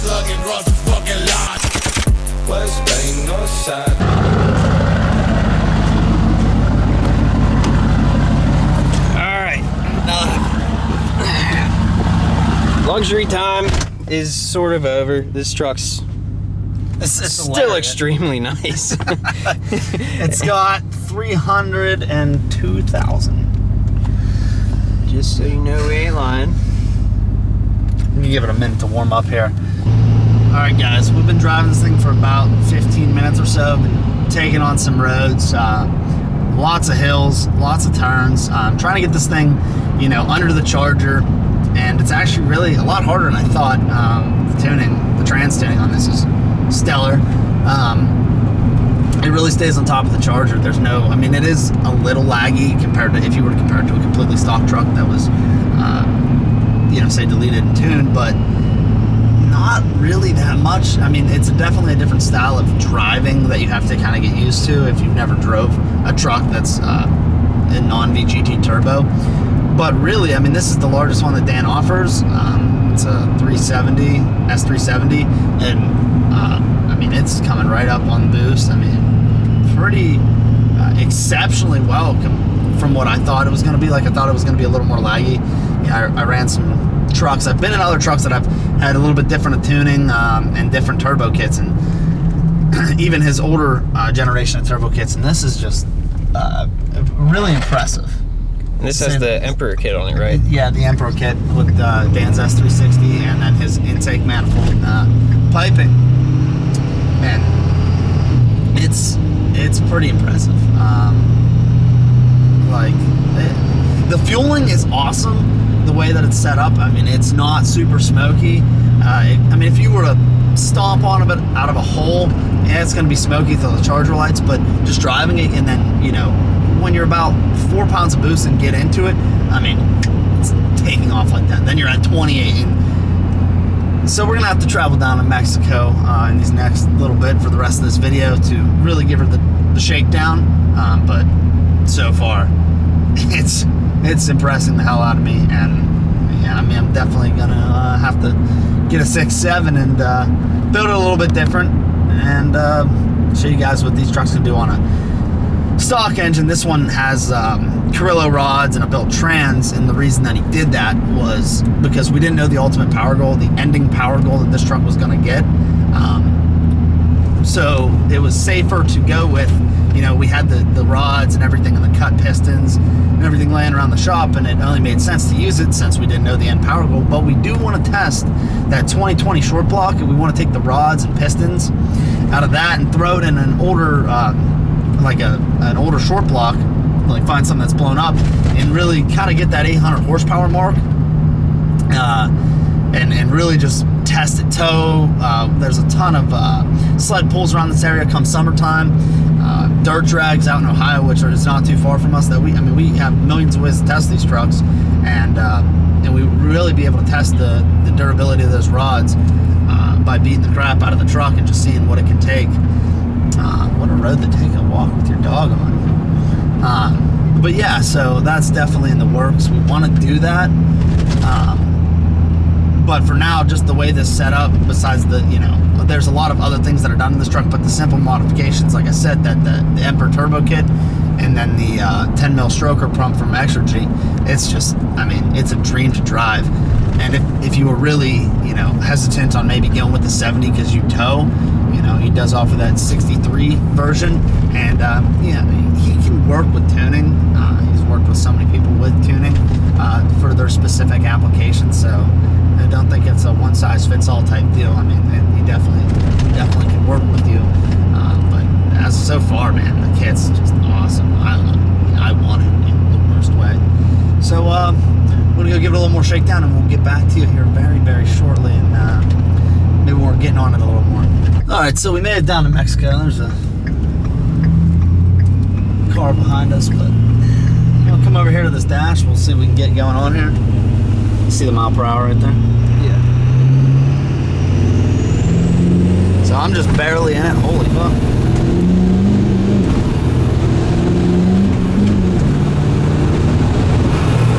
slugging across the fucking line. West Bay, North Side. Luxury time is sort of over. This truck's still extremely nice. It's got 302,000. Just so you know, we ain't lying. Let me give it a minute to warm up here. All right, guys, we've been driving this thing for about 15 minutes or so. Been taking on some roads, lots of hills, lots of turns. Trying to get this thing, you know, under the Charger. And it's actually really a lot harder than I thought. The trans tuning on this is stellar. It really stays on top of the Charger. There's no, I mean, it is a little laggy compared to, if you were to compare it to a completely stock truck that was, you know, say deleted and tuned, but not really that much. I mean, it's definitely a different style of driving that you have to kind of get used to if you've never drove a truck that's a non-VGT turbo. But really, I mean, this is the largest one that Dan offers. It's a 370, S370, and I mean, it's coming right up on boost. I mean, pretty exceptionally well from what I thought it was going to be. Like, I thought it was going to be a little more laggy. Yeah, I ran some trucks. I've been in other trucks that I've had a little bit different tuning and different turbo kits, and even his older generation of turbo kits. And this is just really impressive. This has the Emperor kit on it, right? Yeah, the Emperor kit with Dan's S360 and then his intake manifold piping, and it's pretty impressive. The fueling is awesome. The way that it's set up, I mean, it's not super smoky. I mean, if you were to stomp on a bit out of a hole, yeah, it's going to be smoky through the Charger lights. But just driving it, and then, you know, when you're about 4 pounds of boost and get into it, I mean, it's taking off like that. Then you're at 28. And so we're gonna have to travel down to Mexico in these next little bit for the rest of this video to really give her the shakedown. But so far, it's impressing the hell out of me. And yeah, I mean, I'm definitely gonna have to get a 6.7 and build it a little bit different and show you guys what these trucks can do on a stock engine. This one has Carrillo rods and a built trans, and the reason that he did that was because we didn't know the ultimate power goal, the ending power goal that this truck was going to get. So it was safer to go with, you know, we had the rods and everything and the cut pistons and everything laying around the shop, and it only made sense to use it since we didn't know the end power goal. But we do want to test that 2020 short block, and we want to take the rods and pistons out of that and throw it in an older like an older short block, like find something that's blown up and really kind of get that 800 horsepower mark, and really just test it tow. There's a ton of sled pulls around this area come summertime, dirt drags out in Ohio, which are just not too far from us, that we have millions of ways to test these trucks, and we really be able to test the durability of those rods by beating the crap out of the truck and just seeing what it can take. What a road to take a walk with your dog on. But yeah, so that's definitely in the works. We want to do that. But for now, just the way this set up, besides the, you know, there's a lot of other things that are done in this truck, but the simple modifications, like I said, that the Emperor turbo kit and then the 10 mil stroker pump from Exergy, it's just, I mean, it's a dream to drive. And if you were really, you know, hesitant on maybe going with the 70 because you tow, you know, he does offer that 63 version, and yeah, he can work with tuning. He's worked with so many people with tuning for their specific applications, so I don't think it's a one-size-fits-all type deal. I mean, he definitely can work with you. But as so far, man, the kit's just awesome. I want it in the worst way. So we're gonna go give it a little more shakedown, and we'll get back to you here very, very shortly, and maybe we're getting on it a little more. All right, so we made it down to Mexico. There's a car behind us, but we'll come over here to this dash. We'll see what we can get going on here. See the mile per hour right there? Yeah. So I'm just barely in it. Holy fuck.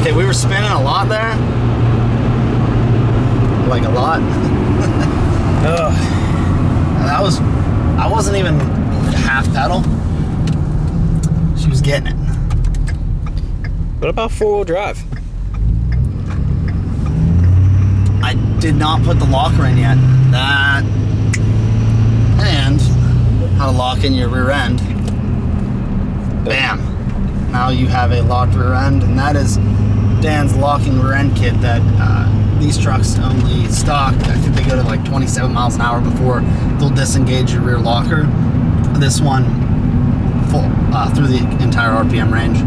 Okay, we were spinning a lot there. Like a lot. Ugh. I wasn't even half pedal. She was getting it. What about four-wheel drive? I did not put the locker in yet. That and how to lock in your rear end. Bam. Now you have a locked rear end, and that is Dan's locking rear end kit that these trucks only stock. I think they go to like 27 miles an hour before they'll disengage your rear locker. This one, full through the entire RPM range,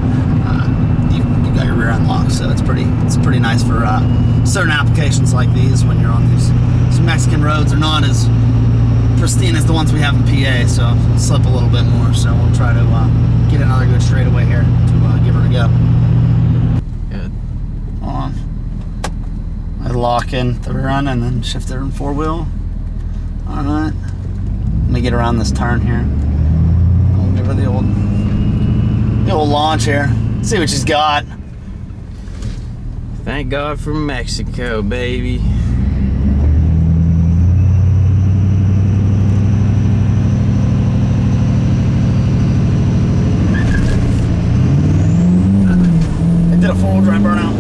you got your rear end locked. So it's pretty nice for certain applications like these when you're on these Mexican roads. Are not as pristine as the ones we have in PA, so it'll slip a little bit more. So we'll try to get another good straightaway here to give her a go. Good. On. I lock in the rear end and then shift it in four wheel. All right. Let me get around this turn here. I'll give her the old launch here. See what she's got. Thank God for Mexico, baby. I did a four-wheel drive burnout.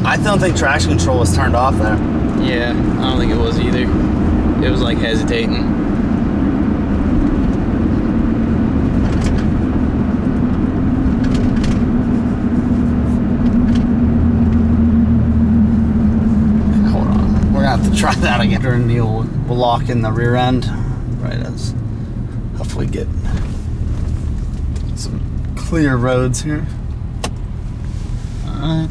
I don't think traction control was turned off there. Yeah, I don't think it was either. It was like hesitating. Hold on. We're gonna have to try that again. During the we'll lock in the rear end. Right as hopefully get some clear roads here. Alright.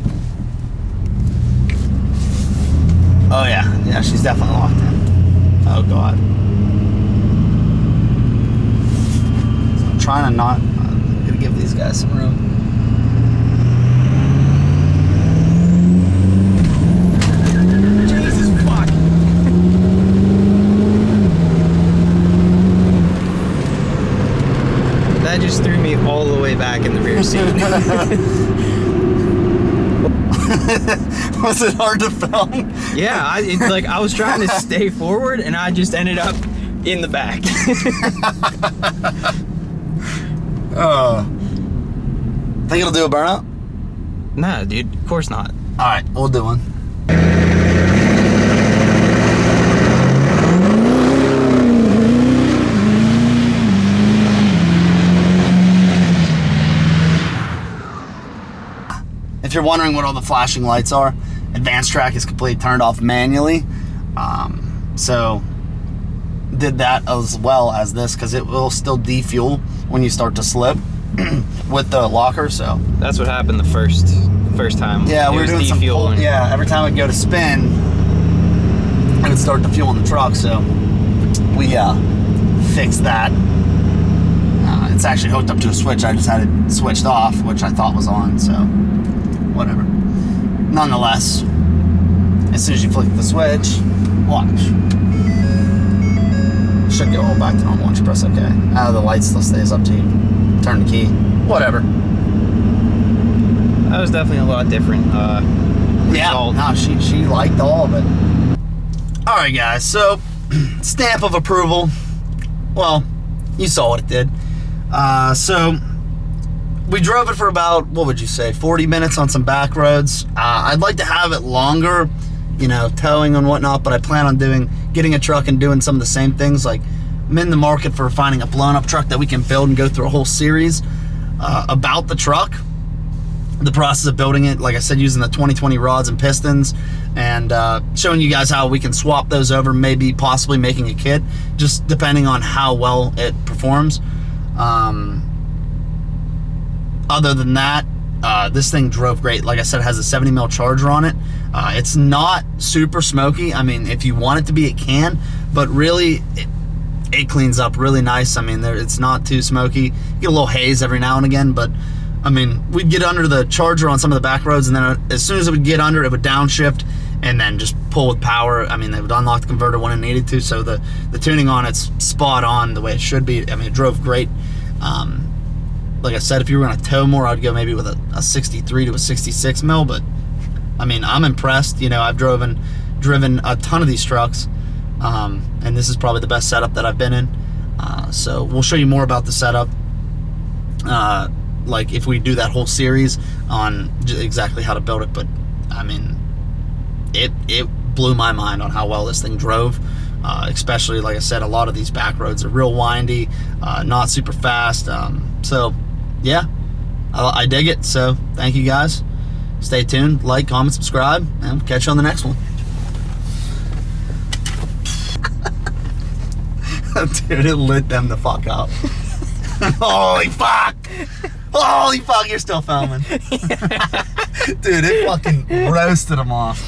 Oh yeah, she's definitely locked in. Oh god. So I'm trying to not. I'm gonna give these guys some room. Jesus fuck. That just threw me all the way back in the rear seat. Was it hard to film? Yeah, I was trying to stay forward, and I just ended up in the back. Think it'll do a burnout? Nah, dude, of course not. All right, we'll do one. If you're wondering what all the flashing lights are, advanced track is completely turned off manually. So did that as well as this because it will still defuel when you start to slip with the locker. So That's what happened the first time. yeah, we were doing some defueling. yeah, every time I'd go to spin, it would start to fuel in the truck. So we fixed that. It's actually hooked up to a switch. I just had it switched off, which I thought was on. So whatever. Nonetheless, as soon as you flick the switch, watch. Should go all back to normal once you press OK. The light still stays up to you. Turn the key. Whatever. That was definitely a lot different. Yeah, no, she liked all of it. All right, guys. So, stamp of approval. Well, you saw what it did. So, we drove it for about, what would you say, 40 minutes on some back roads. I'd like to have it longer, you know, towing and whatnot, but I plan on getting a truck and doing some of the same things. Like, I'm in the market for finding a blown up truck that we can build and go through a whole series about the truck. The process of building it, like I said, using the 2020 rods and pistons, and showing you guys how we can swap those over, maybe possibly making a kit, just depending on how well it performs. Other than that, this thing drove great. Like I said, it has a 70 mil charger on it. It's not super smoky. I mean, if you want it to be, it can, but really it cleans up really nice. I mean, it's not too smoky. You get a little haze every now and again, but I mean, we'd get under the charger on some of the back roads, and then as soon as it would get under, it would downshift and then just pull with power. I mean, they would unlock the converter when it needed to, so the tuning on it's spot on the way it should be. I mean, it drove great. Like I said, if you were going to tow more, I'd go maybe with a 63 to a 66 mil, but I mean, I'm impressed. You know, I've driven a ton of these trucks, and this is probably the best setup that I've been in. So we'll show you more about the setup, like if we do that whole series on exactly how to build it. But I mean, it blew my mind on how well this thing drove. Especially, like I said, a lot of these back roads are real windy, not super fast. So yeah, I dig it. So thank you guys. Stay tuned, like, comment, subscribe, and we'll catch you on the next one. Dude, it lit them the fuck up. Holy fuck! Holy fuck, you're still filming. Dude, it fucking roasted them off.